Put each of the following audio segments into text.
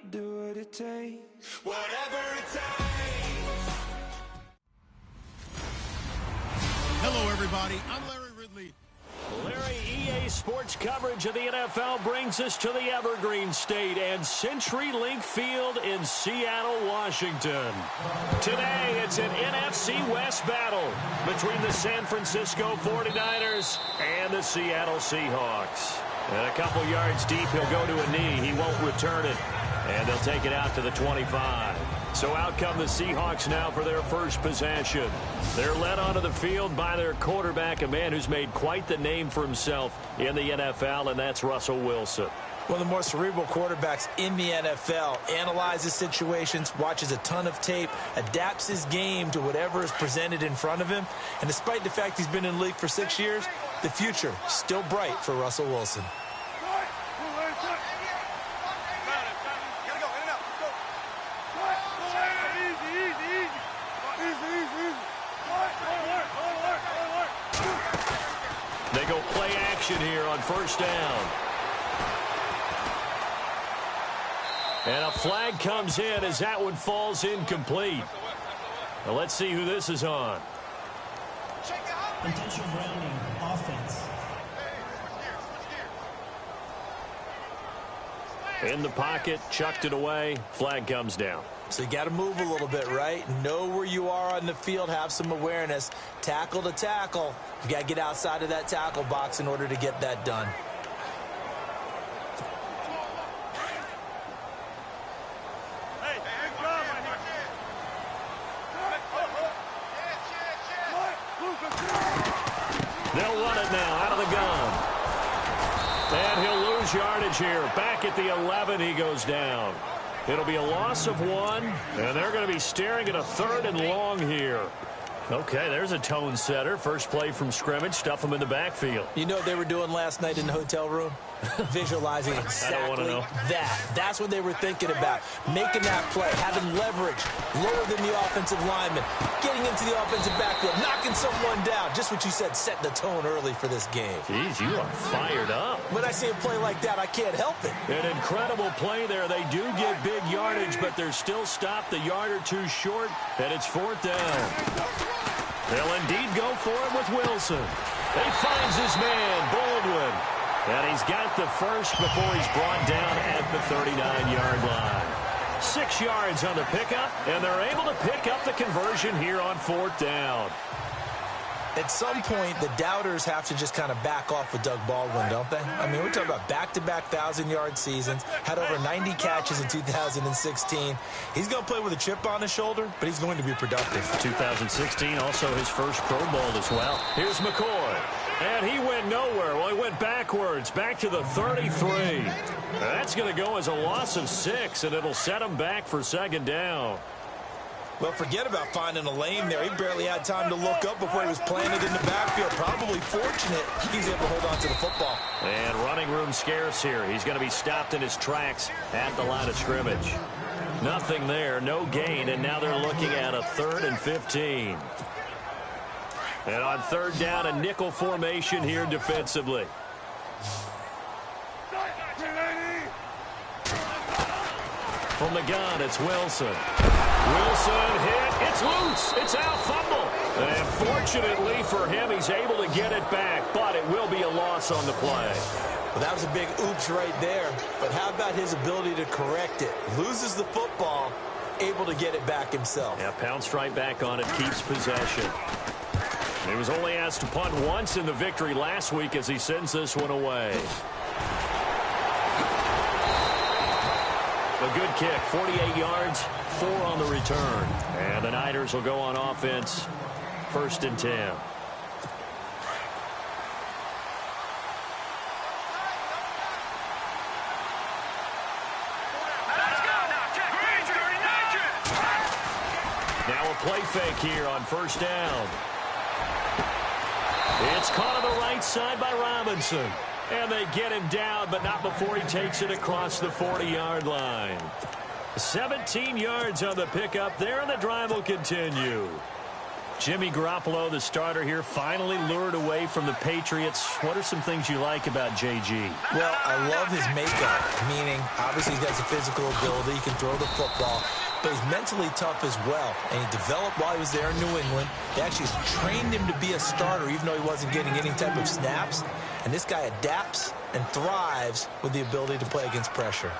I'll do what it takes. Whatever it takes. Hello, everybody. I'm Larry Ridley. Larry, EA Sports coverage of the NFL brings us to the Evergreen State and CenturyLink Field in Seattle, Washington. Today, it's an NFC West battle between the San Francisco 49ers and the Seattle Seahawks. And a couple yards deep, he'll go to a knee. He won't return it, and they'll take it out to the 25. So out come the Seahawks now for their first possession. They're led onto the field by their quarterback, a man who's made quite the name for himself in the NFL, and that's Russell Wilson. One of the more cerebral quarterbacks in the NFL. Analyzes situations, watches a ton of tape, adapts his game to whatever is presented in front of him. And despite the fact he's been in the league for 6 years, the future still bright for Russell Wilson. They go play action here on first down. And a flag comes in as that one falls incomplete. Now let's see who this is on. Intentional grounding, offense. In the pocket, chucked it away, flag comes down. So you got to move a little bit, right? Know where you are on the field, have some awareness. Tackle to tackle. You got to get outside of that tackle box in order to get that done. They'll run it now out of the gun. And he'll lose yardage here. Back at the 11, he goes down. It'll be a loss of 1, and they're going to be staring at a 3rd and long here. Okay, there's a tone setter. First play from scrimmage, stuff them in the backfield. You know what they were doing last night in the hotel room? Visualizing exactly that. That's what they were thinking about. Making that play, having leverage, lower than the offensive lineman, getting into the offensive backfield, knocking someone down. Just what you said, set the tone early for this game. Jeez, you are fired up. When I see a play like that, I can't help it. An incredible play there. They do get big yardage, but they're still stopped a yard or two short, and it's 4th down. They'll indeed go for it with Wilson. He finds his man, Baldwin. And he's got the first before he's brought down at the 39-yard line. 6 yards on the pickup, and they're able to pick up the conversion here on 4th down. At some point, the doubters have to just kind of back off with Doug Baldwin, don't they? I mean, we're talking about back-to-back 1,000-yard seasons, had over 90 catches in 2016. He's going to play with a chip on his shoulder, but he's going to be productive. 2016, also his first Pro Bowl as well. Here's McCoy. And he went nowhere. Well, he went backwards, back to the 33. That's going to go as a loss of 6, and it'll set him back for 2nd down. Well, forget about finding a lane there. He barely had time to look up before he was planted in the backfield. Probably fortunate he's able to hold on to the football. And running room scarce here. He's going to be stopped in his tracks at the line of scrimmage. Nothing there, no gain, and now they're looking at a 3rd and 15. And on 3rd down, a nickel formation here defensively. From the gun, it's Wilson. Wilson hit. It's loose. It's out. Fumble. And fortunately for him, he's able to get it back, but it will be a loss on the play. Well, that was a big oops right there. But how about his ability to correct it? Loses the football, able to get it back himself. Yeah, pounced right back on it, keeps possession. He was only asked to punt once in the victory last week as he sends this one away. A good kick, 48 yards, 4 on the return. And the Niners will go on offense, 1st and 10. Now a play fake here on 1st down. It's caught on the right side by Robinson. And they get him down, but not before he takes it across the 40-yard line. 17 yards on the pickup there, and the drive will continue. Jimmy Garoppolo, the starter here, finally lured away from the Patriots. What are some things you like about JG? Well, I love his makeup, meaning obviously he's got some physical ability. He can throw the football, but he's mentally tough as well. And he developed while he was there in New England. They actually trained him to be a starter, even though he wasn't getting any type of snaps. And this guy adapts and thrives with the ability to play against pressure.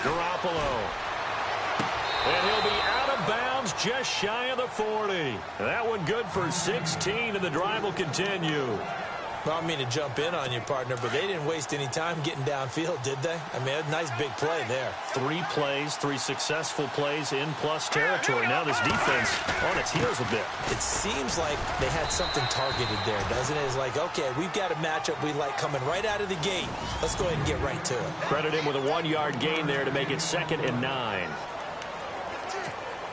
Garoppolo. And he'll be out of bounds just shy of the 40. That one good for 16, and the drive will continue. Well, I don't mean to jump in on you, partner, but they didn't waste any time getting downfield, did they? I mean, a nice big play there. 3 plays, 3 successful plays in plus territory. Now this defense on its heels a bit. It seems like they had something targeted there, doesn't it? It's like, okay, we've got a matchup we like coming right out of the gate. Let's go ahead and get right to it. Credit him with a 1-yard gain there to make it 2nd and 9.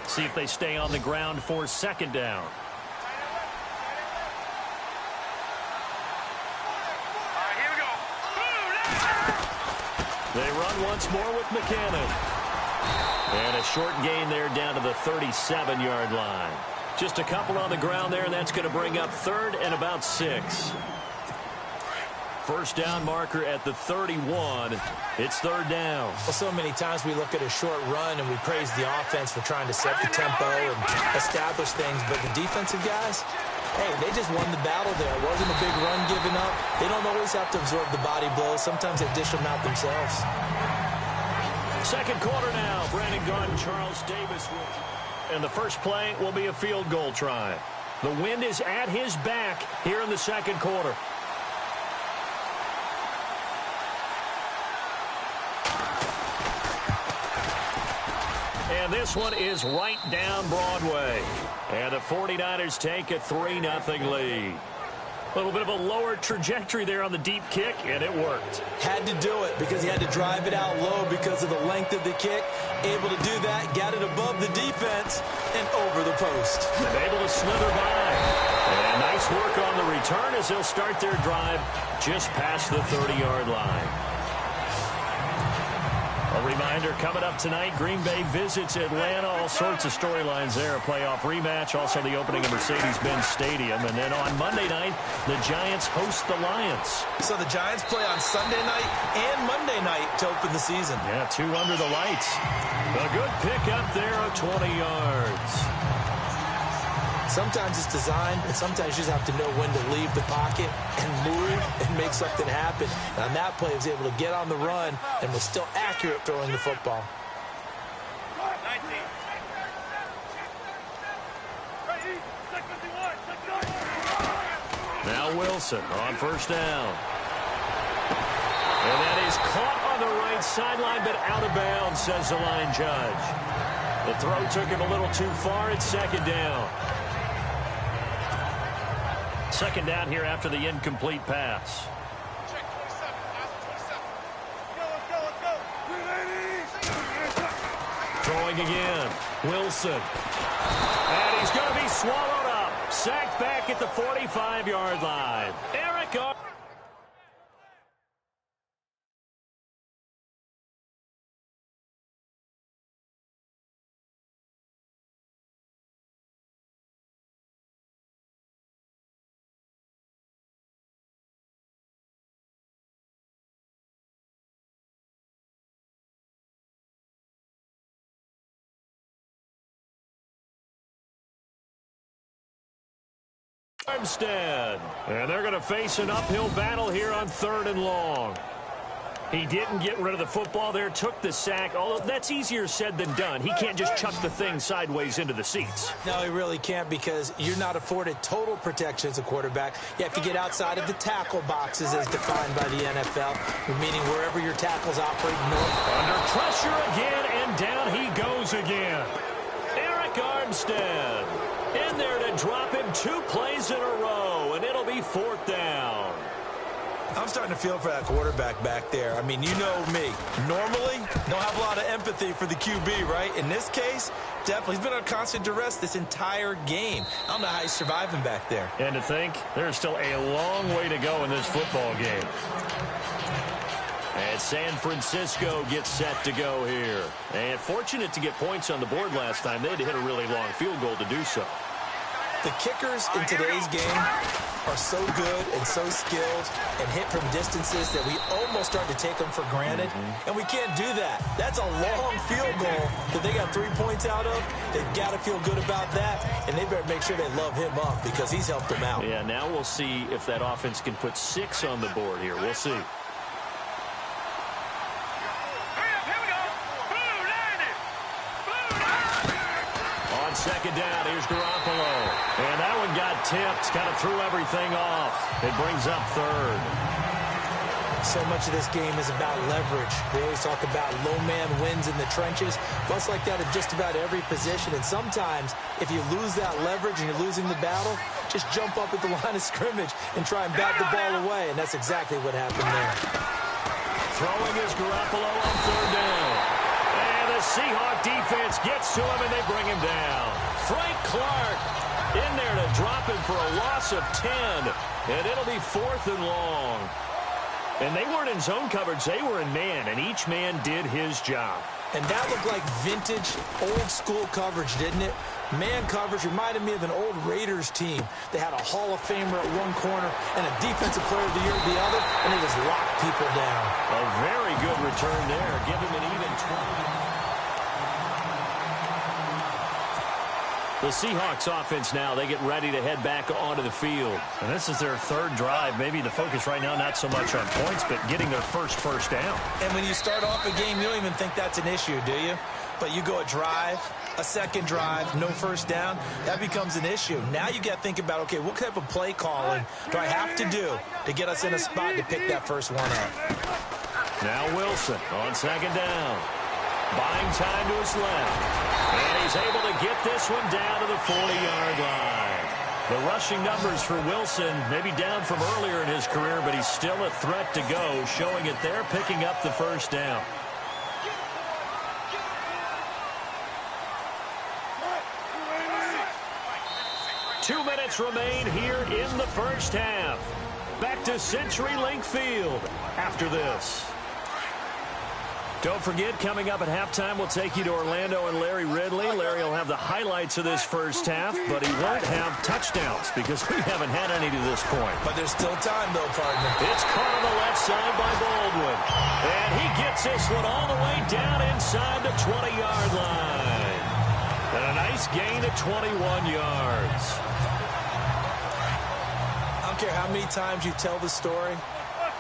See if they stay on the ground for 2nd down. They run once more with McCannon. And a short gain there down to the 37-yard line. Just a couple on the ground there, and that's going to bring up 3rd and about 6. First down marker at the 31. It's 3rd down. Well, so many times we look at a short run and we praise the offense for trying to set the tempo and establish things, but the defensive guys, hey, they just won the battle there. It wasn't a big run given up. They don't always have to absorb the body blows. Sometimes they dish them out themselves. 2nd quarter now. Brandon Garden, Charles Davis with you. And the first play will be a field goal try. The wind is at his back here in the 2nd quarter. And this one is right down Broadway. And the 49ers take a 3-0 lead. A little bit of a lower trajectory there on the deep kick, and it worked. Had to do it because he had to drive it out low because of the length of the kick. Able to do that, got it above the defense, and over the post. And able to slither by. And nice work on the return as they'll start their drive just past the 30-yard line. A reminder, coming up tonight, Green Bay visits Atlanta. All sorts of storylines there. A playoff rematch, also the opening of Mercedes-Benz Stadium. And then on Monday night, the Giants host the Lions. So the Giants play on Sunday night and Monday night to open the season. Yeah, 2 under the lights. A good pick up there of 20 yards. Sometimes it's designed, and sometimes you just have to know when to leave the pocket and move and make something happen. And on that play, he was able to get on the run and was still accurate throwing the football. Now Wilson on first down. And that is caught on the right sideline, but out of bounds, says the line judge. The throw took him a little too far. It's 2nd down. 2nd down here after the incomplete pass. Throwing again. Wilson. And he's going to be swallowed up. Sacked back at the 45-yard line. Eric Armstead. And they're going to face an uphill battle here on 3rd and long. He didn't get rid of the football there, took the sack, although that's easier said than done. He can't just chuck the thing sideways into the seats. No, he really can't because you're not afforded total protection as a quarterback. You have to get outside of the tackle boxes as defined by the NFL, meaning wherever your tackles operate north. Under pressure again, and down he goes again. Eric Armstead in there to drop him 2 plays in a row, and it'll be 4th down. I'm starting to feel for that quarterback back there. I mean, you know me. Normally, don't have a lot of empathy for the QB, right? In this case, definitely. He's been on constant duress this entire game. I don't know how he's surviving back there. And to think, there's still a long way to go in this football game. And San Francisco gets set to go here. And fortunate to get points on the board last time. They had to hit a really long field goal to do so. The kickers in today's game are so good and so skilled and hit from distances that we almost start to take them for granted. And we can't do that. That's a long field goal that they got 3 points out of. They've got to feel good about that, and they better make sure they love him up because he's helped them out. Yeah, now we'll see if that offense can put 6 on the board here. We'll see. On second down, here's Garoppolo. And that one got tipped, kind of threw everything off. It brings up third. So much of this game is about leverage. They always talk about low man wins in the trenches. Fuss like that at just about every position. And sometimes, if you lose that leverage and you're losing the battle, just jump up at the line of scrimmage and try and bat the ball away. And that's exactly what happened there. Throwing is Garoppolo on third down. And the Seahawk defense gets to him, and they bring him down. Frank Clark in there to drop him for a loss of 10. And it'll be 4th and long. And they weren't in zone coverage. They were in man, and each man did his job. And that looked like vintage, old-school coverage, didn't it? Man coverage reminded me of an old Raiders team. They had a Hall of Famer at one corner and a Defensive Player of the Year at the other, and they just locked people down. A very good return there. Give him an even 20. The Seahawks offense now, they get ready to head back onto the field. And this is their third drive. Maybe the focus right now not so much on points, but getting their first down. And when you start off a game, you don't even think that's an issue, do you? But you go a drive, a second drive, no first down, that becomes an issue. Now you got to think about, okay, what type of play calling do I have to do to get us in a spot to pick that first one up? Now Wilson on second down. Buying time to his left. And he's able to get this one down to the 40-yard line. The rushing numbers for Wilson, maybe down from earlier in his career, but he's still a threat to go, showing it there, picking up the first down. Two minutes remain here in the first half. Back to CenturyLink Field after this. Don't forget, coming up at halftime, we'll take you to Orlando and Larry Ridley. Larry will have the highlights of this first half, but he won't have touchdowns because we haven't had any to this point. But there's still time, though, partner. It's caught on the left side by Baldwin. And he gets this one all the way down inside the 20-yard line. And a nice gain of 21 yards. I don't care how many times you tell the story,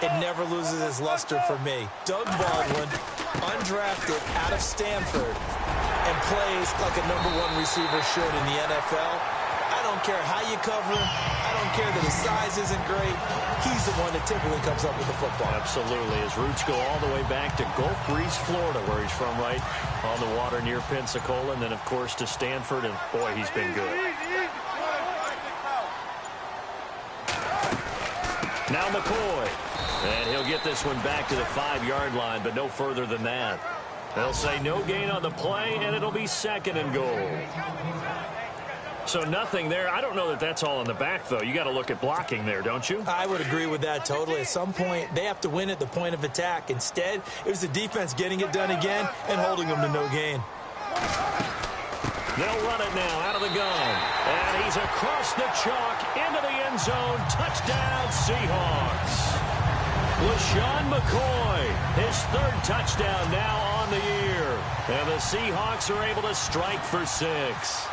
it never loses its luster for me. Doug Baldwin, undrafted out of Stanford, and plays like a #1 receiver should in the NFL. I don't care how you cover him. I don't care that his size isn't great. He's the one that typically comes up with the football. Absolutely. His roots go all the way back to Gulf Breeze, Florida, where he's from, right on the water near Pensacola, and then, of course, to Stanford, and, boy, he's been good. Now McCoy. And he'll get this one back to the 5-yard line, but no further than that. They'll say no gain on the play, and it'll be 2nd and goal. So nothing there. I don't know that that's all in the back, though. You got to look at blocking there, don't you? I would agree with that totally. At some point, they have to win at the point of attack. Instead, it was the defense getting it done again and holding them to no gain. They'll run it now out of the gun. And he's across the chalk into the end zone. Touchdown, Seahawks. LaShawn McCoy, his 3rd touchdown now on the year. And the Seahawks are able to strike for 6.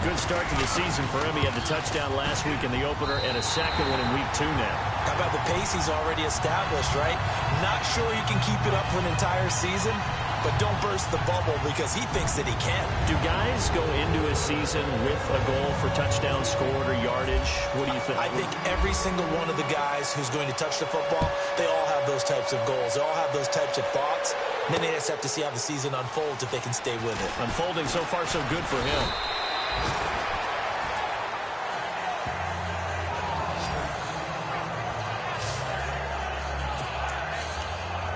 Good start to the season for him. He had the touchdown last week in the opener and a second one in week 2 now. How about the pace he's already established, right? Not sure you can keep it up for an entire season, but don't burst the bubble because he thinks that he can. Do guys go into a season with a goal for touchdown scored or yardage? What do you think? I think every single one of the guys who's going to touch the football, they all have those types of goals. They all have those types of thoughts. And then they just have to see how the season unfolds if they can stay with it. Unfolding so far so good for him.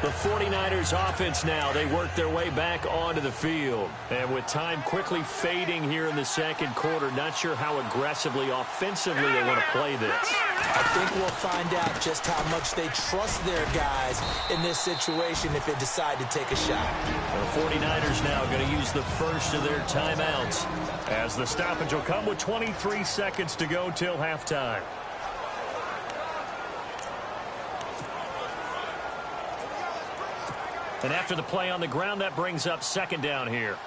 The 49ers offense now, they work their way back onto the field. And with time quickly fading here in the second quarter, not sure how aggressively, offensively they want to play this. I think we'll find out just how much they trust their guys in this situation if they decide to take a shot. The 49ers now going to use the first of their timeouts as the stoppage will come with 23 seconds to go till halftime. And after the play on the ground, that brings up second down here.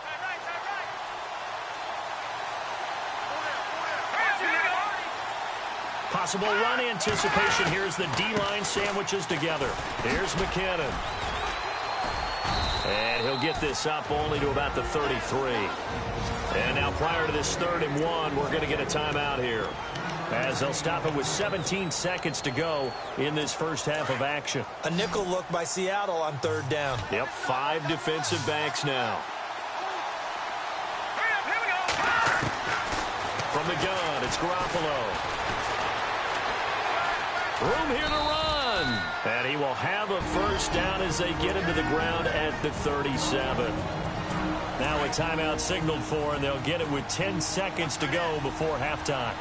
Possible run anticipation. Here's the D-line sandwiches together. Here's McKinnon. And he'll get this up only to about the 33. And now prior to this 3rd and 1, we're going to get a timeout here, as they'll stop it with 17 seconds to go in this first half of action. A nickel look by Seattle on 3rd down. Yep, 5 defensive backs now. From the gun, it's Garoppolo. Room here to run. And he will have a first down as they get him to the ground at the 37. Now a timeout signaled for, and they'll get it with 10 seconds to go before halftime.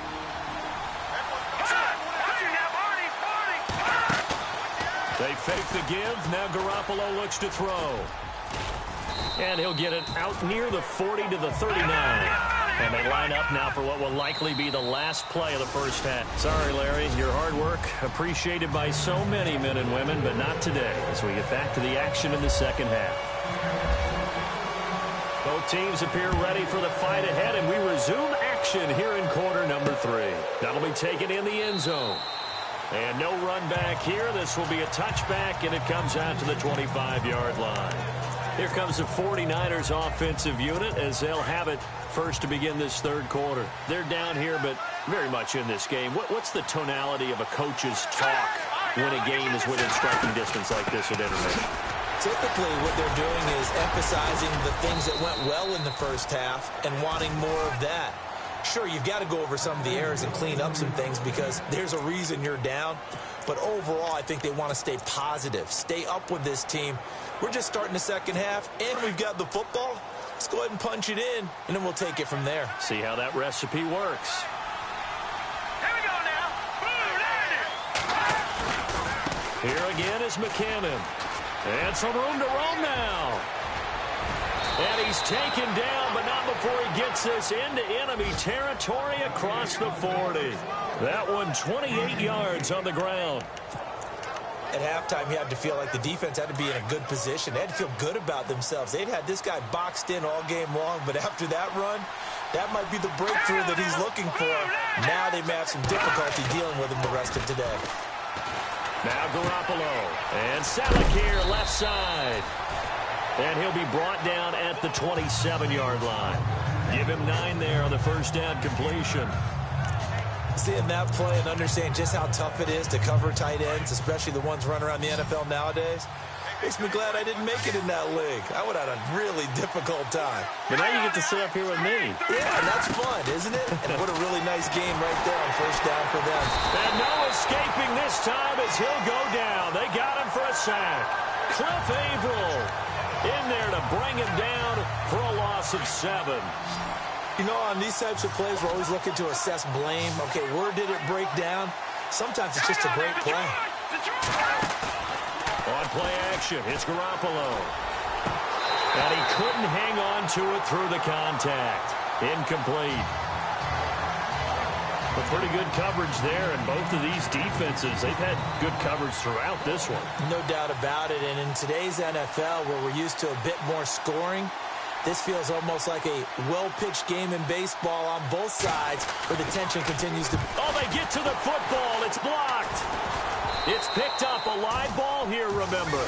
They fake the give. Now Garoppolo looks to throw. And he'll get it out near the 40 to the 39. And they line up now for what will likely be the last play of the first half. Sorry, Larry, your hard work appreciated by so many men and women, but not today as we get back to the action in the second half. Both teams appear ready for the fight ahead, and we resume action here in quarter number 3. That'll be taken in the end zone. And no run back here. This will be a touchback, and it comes out to the 25-yard line. Here comes the 49ers offensive unit as they'll have it first to begin this third quarter. They're down here, but very much in this game. What's the tonality of a coach's talk when a game is within striking distance like this at intermission? Typically, what they're doing is emphasizing the things that went well in the first half and wanting more of that. Sure, you've got to go over some of the errors and clean up some things because there's a reason you're down. But overall, I think they want to stay positive, stay up with this team. We're just starting the second half, and we've got the football. Let's go ahead and punch it in, and then we'll take it from there. See how that recipe works. Here we go now. Here again is McKinnon. And some room to roam now. And he's taken down, but not before he gets this into enemy territory across the 40. That one 28 yards on the ground. At halftime, you had to feel like the defense had to be in a good position. They had to feel good about themselves. They'd had this guy boxed in all game long, but after that run, that might be the breakthrough that he's looking for. Now they may have some difficulty dealing with him the rest of today. Now Garoppolo. And Salek here, left side. And he'll be brought down at the 27-yard line. Give him 9 there on the first down completion. Seeing that play and understanding just how tough it is to cover tight ends, especially the ones running around the NFL nowadays, makes me glad I didn't make it in that league. I would have had a really difficult time. But now you get to sit up here with me. Yeah, and that's fun, isn't it? And what a really nice game right there on first down for them. And no escaping this time as he'll go down. They got him for a sack. Cliff Averill in there to bring him down for a loss of 7. You know, on these types of plays, we're always looking to assess blame. Okay, where did it break down? Sometimes it's just a great play. On play action, it's Garoppolo. And he couldn't hang on to it through the contact. Incomplete. But pretty good coverage there, and both of these defenses, they've had good coverage throughout this one. No doubt about it, and in today's NFL, where we're used to a bit more scoring, this feels almost like a well-pitched game in baseball on both sides where the tension continues to... Oh, they get to the football. It's blocked. It's picked up. A live ball here, remember.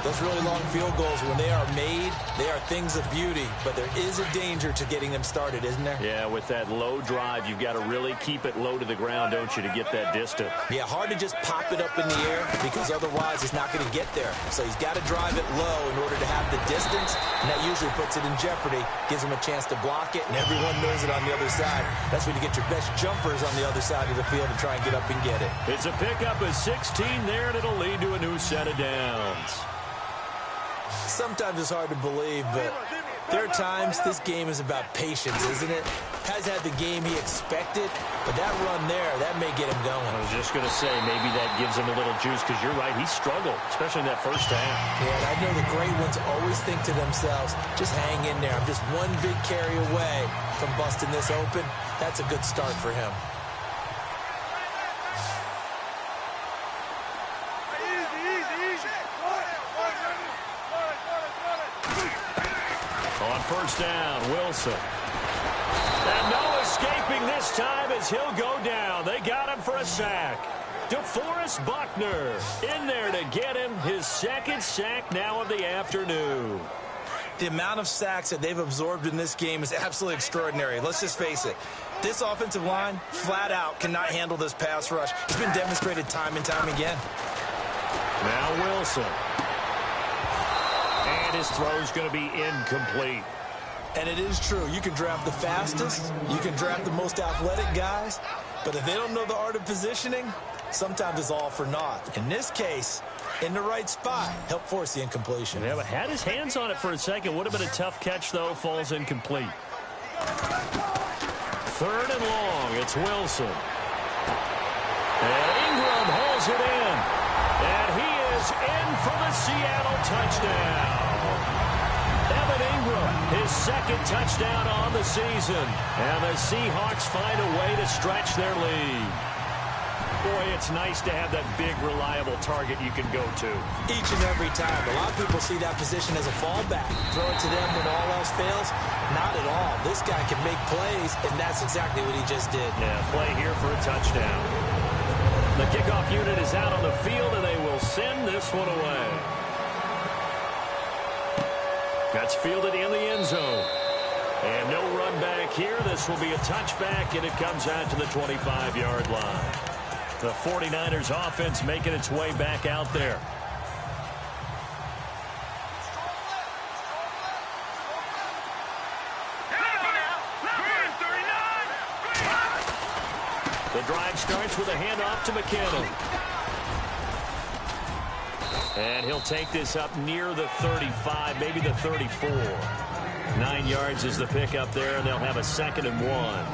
Those really long field goals, when they are made, they are things of beauty, but there is a danger to getting them started, isn't there? Yeah, with that low drive, you've got to really keep it low to the ground, don't you, to get that distance. Yeah, hard to just pop it up in the air because otherwise it's not going to get there. So he's got to drive it low in order to have the distance, and that usually puts it in jeopardy, gives him a chance to block it, and everyone knows it on the other side. That's when you get your best jumpers on the other side of the field and try and get up and get it. It's a pickup of 16 there, and it'll lead to a new set of downs. Sometimes it's hard to believe, but there are times this game is about patience, isn't it? Has had the game he expected, but that run there, that may get him going. I was just going to say, maybe that gives him a little juice, because you're right, he struggled, especially in that first half. Yeah, and I know the great ones always think to themselves, just hang in there. I'm just one big carry away from busting this open. That's a good start for him. On first down, Wilson. And no escaping this time as he'll go down. They got him for a sack. DeForest Buckner in there to get him his second sack now of the afternoon. The amount of sacks that they've absorbed in this game is absolutely extraordinary. Let's just face it. This offensive line, flat out, cannot handle this pass rush. It's been demonstrated time and time again. Now Wilson. And his throw's going to be incomplete. And it is true. You can draft the fastest. You can draft the most athletic guys. But if they don't know the art of positioning, sometimes it's all for naught. In this case, in the right spot, help force the incompletion. Yeah, but had his hands on it for a second. Would have been a tough catch, though. Falls incomplete. Third and long. It's Wilson. And Ingram holds it in. And he is in for the Seattle touchdown. Evan Ingram, his second touchdown on the season. And the Seahawks find a way to stretch their lead. Boy, it's nice to have that big, reliable target you can go to. Each and every time. A lot of people see that position as a fallback. Throw it to them when all else fails. Not at all. This guy can make plays, and that's exactly what he just did. Yeah, play here for a touchdown. The kickoff unit is out on the field, and they will send this one away. That's fielded in the end zone. And no run back here. This will be a touchback, and it comes out to the 25-yard line. The 49ers offense making its way back out there. The drive starts with a handoff to McKinnon. And he'll take this up near the 35, maybe the 34. 9 yards is the pickup there, and they'll have a 2nd and 1.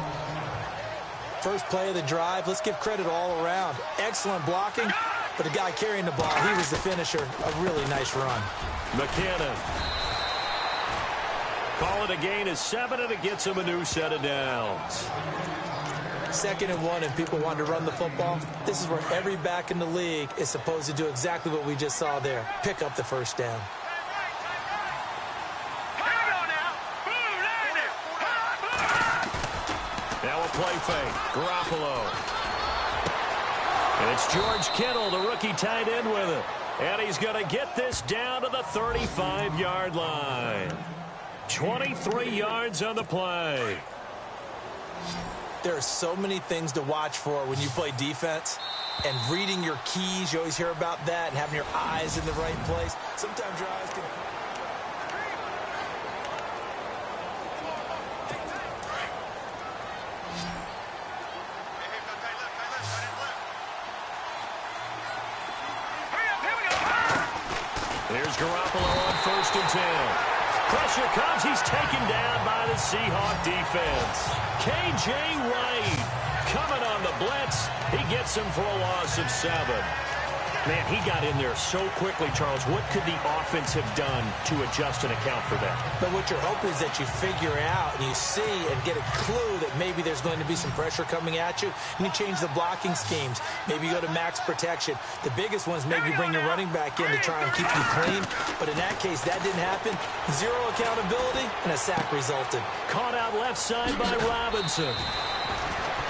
First play of the drive, let's give credit all around. Excellent blocking, but the guy carrying the ball, he was the finisher. A really nice run. McKinnon. Call it a gain of 7, and it gets him a new set of downs. 2nd and 1, and people want to run the football. This is where every back in the league is supposed to do exactly what we just saw there. Pick up the first down. Now a play fake. Garoppolo. And it's George Kittle, the rookie tight end with it. And he's going to get this down to the 35-yard line. 23 yards on the play. There are so many things to watch for when you play defense. And reading your keys, you always hear about that, and having your eyes in the right place. Sometimes your eyes can... Here's Garoppolo on 1st and 10. Pressure comes. He's taken down by the Seahawk defense. K.J. Wright coming on the blitz. He gets him for a loss of 7. Man, he got in there so quickly, Charles. What could the offense have done to adjust and account for that? But what you're hoping is that you figure out and you see and get a clue that maybe there's going to be some pressure coming at you, and you change the blocking schemes. Maybe you go to max protection. The biggest one is maybe bring your running back in to try and keep you clean. But in that case, that didn't happen. 0 accountability, and a sack resulted. Caught out left side by Robinson.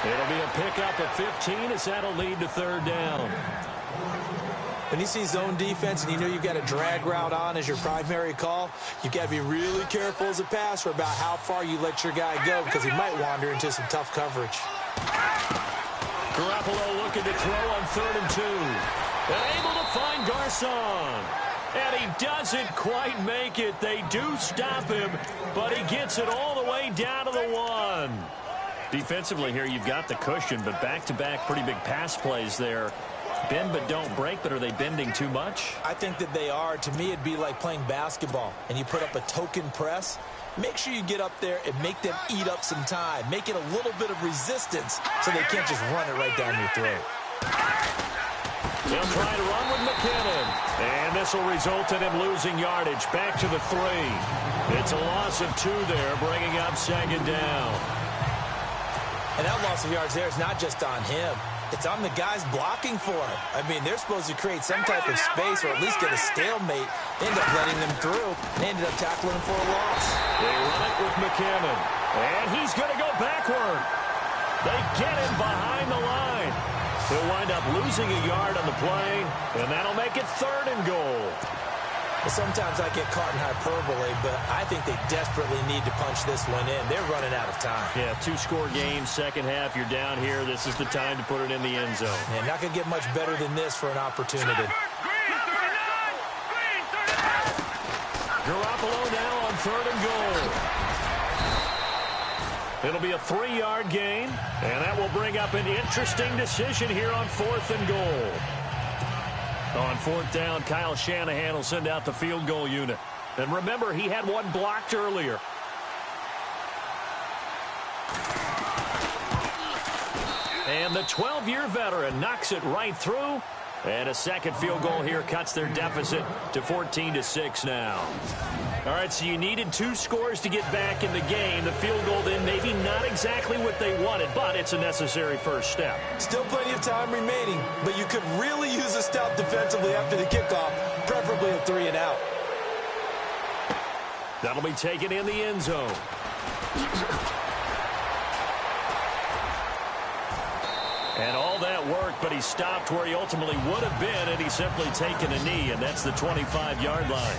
It'll be a pickup of 15 as that'll lead to 3rd down. When you see zone defense and you know you've got a drag route on as your primary call, you've got to be really careful as a passer about how far you let your guy go because he might wander into some tough coverage. Garoppolo looking to throw on 3rd and 2. And able to find Garcon. And he doesn't quite make it. They do stop him, but he gets it all the way down to the 1. Defensively here, you've got the cushion, but back-to-back pretty big pass plays there. Bend but don't break, but are they bending too much? I think that they are. To me, it'd be like playing basketball, and you put up a token press. Make sure you get up there and make them eat up some time. Make it a little bit of resistance so they can't just run it right down your throat. They'll try to run with McKinnon. And this will result in him losing yardage. Back to the 3. It's a loss of 2 there, bringing up 2nd down. And that loss of yards there is not just on him. It's on the guys blocking for him. I mean, they're supposed to create some type of space or at least get a stalemate. End up letting them through. They ended up tackling him for a loss. They run it with McKinnon. And he's going to go backward. They get him behind the line. He'll wind up losing a yard on the play, and that'll make it 3rd and goal. Well, sometimes I get caught in hyperbole, but I think they desperately need to punch this one in. They're running out of time. Yeah, 2-score game, second half, you're down here. This is the time to put it in the end zone. Yeah, not going to get much better than this for an opportunity. Garoppolo now on 3rd and goal. It'll be a 3-yard gain, and that will bring up an interesting decision here on 4th and goal. On 4th down, Kyle Shanahan will send out the field goal unit. And remember, he had one blocked earlier. And the 12-year veteran knocks it right through. And a second field goal here cuts their deficit to 14-6 now. All right, so you needed 2 scores to get back in the game. The field goal then maybe not exactly what they wanted, but it's a necessary first step. Still plenty of time remaining, but you could really use a stop defensively after the kickoff, preferably a 3-and-out. That'll be taken in the end zone. And all that worked, but he stopped where he ultimately would have been, and he's simply taken a knee, and that's the 25-yard line.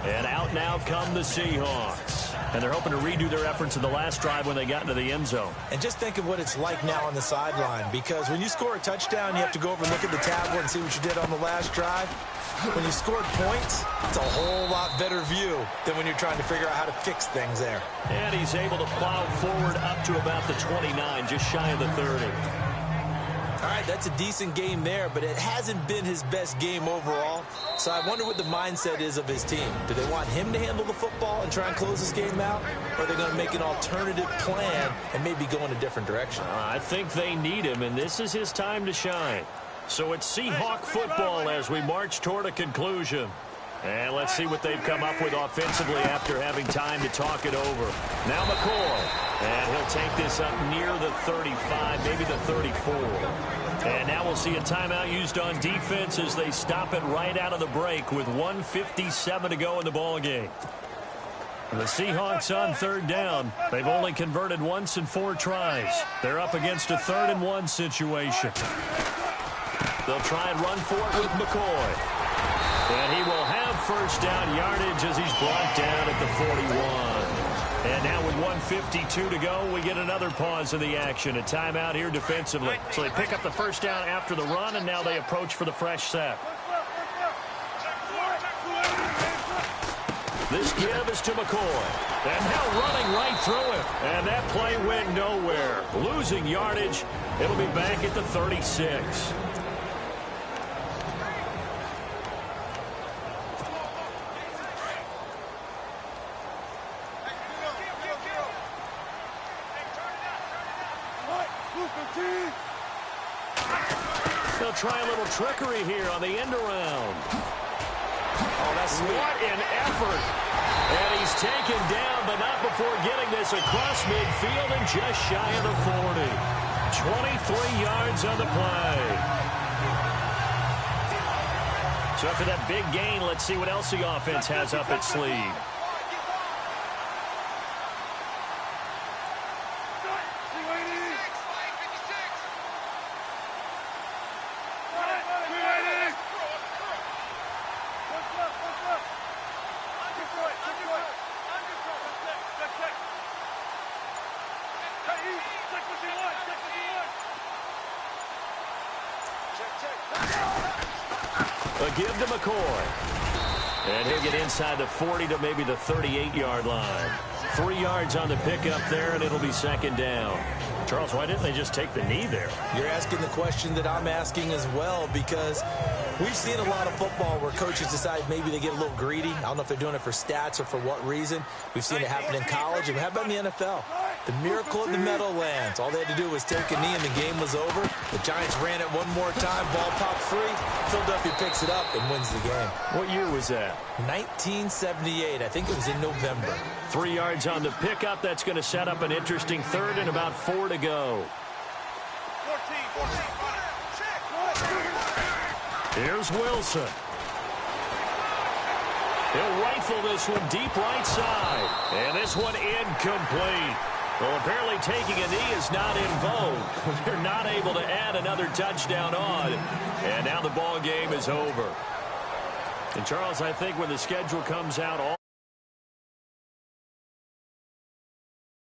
And out now come the Seahawks. And they're hoping to redo their efforts in the last drive when they got into the end zone. And just think of what it's like now on the sideline, because when you score a touchdown, you have to go over and look at the tablet and see what you did on the last drive. When you scored points, it's a whole lot better view than when you're trying to figure out how to fix things there. And he's able to plow forward up to about the 29, just shy of the 30. All right, that's a decent game there, but it hasn't been his best game overall. So I wonder what the mindset is of his team. Do they want him to handle the football and try and close this game out? Or are they going to make an alternative plan and maybe go in a different direction? I think they need him, and this is his time to shine. So it's Seahawk football as we march toward a conclusion. And let's see what they've come up with offensively after having time to talk it over. Now McCoy. And he'll take this up near the 35, maybe the 34. And now we'll see a timeout used on defense as they stop it right out of the break with 1:57 to go in the ballgame. The Seahawks on 3rd down. They've only converted once in 4 tries. They're up against a 3rd-and-1 situation. They'll try and run for it with McCoy. And he will have first down yardage as he's brought down at the 41. And now with 1:52 to go, we get another pause in the action. A timeout here defensively. So they pick up the first down after the run, and now they approach for the fresh set. This give is to McCoy. And now running right through it. And that play went nowhere. Losing yardage. It'll be back at the 36. They'll try a little trickery here on the end around. Oh, that's sweet. What an effort. And he's taken down, but not before getting this across midfield and just shy of the 40. 23 yards on the play. So after that big gain, let's see what else the offense has up its sleeve. A give to McCoy. And he'll get inside the 40 to maybe the 38-yard line. 3 yards on the pickup there, and it'll be second down. Charles, why didn't they just take the knee there? You're asking the question that I'm asking as well, because we've seen a lot of football where coaches decide maybe they get a little greedy. I don't know if they're doing it for stats or for what reason. We've seen it happen in college, and how about in the NFL? The miracle of the Meadowlands. All they had to do was take a knee, and the game was over. The Giants ran it one more time. Ball popped free. Philadelphia picks it up and wins the game. What year was that? 1978. I think it was in November. 3 yards on the pickup. That's going to set up an interesting third and about 4 to go. Here's Wilson. He'll rifle this one deep right side. And this one incomplete. Well, apparently taking a knee is not in vogue. They're not able to add another touchdown on. And now the ball game is over. And, Charles, I think when the schedule comes out, all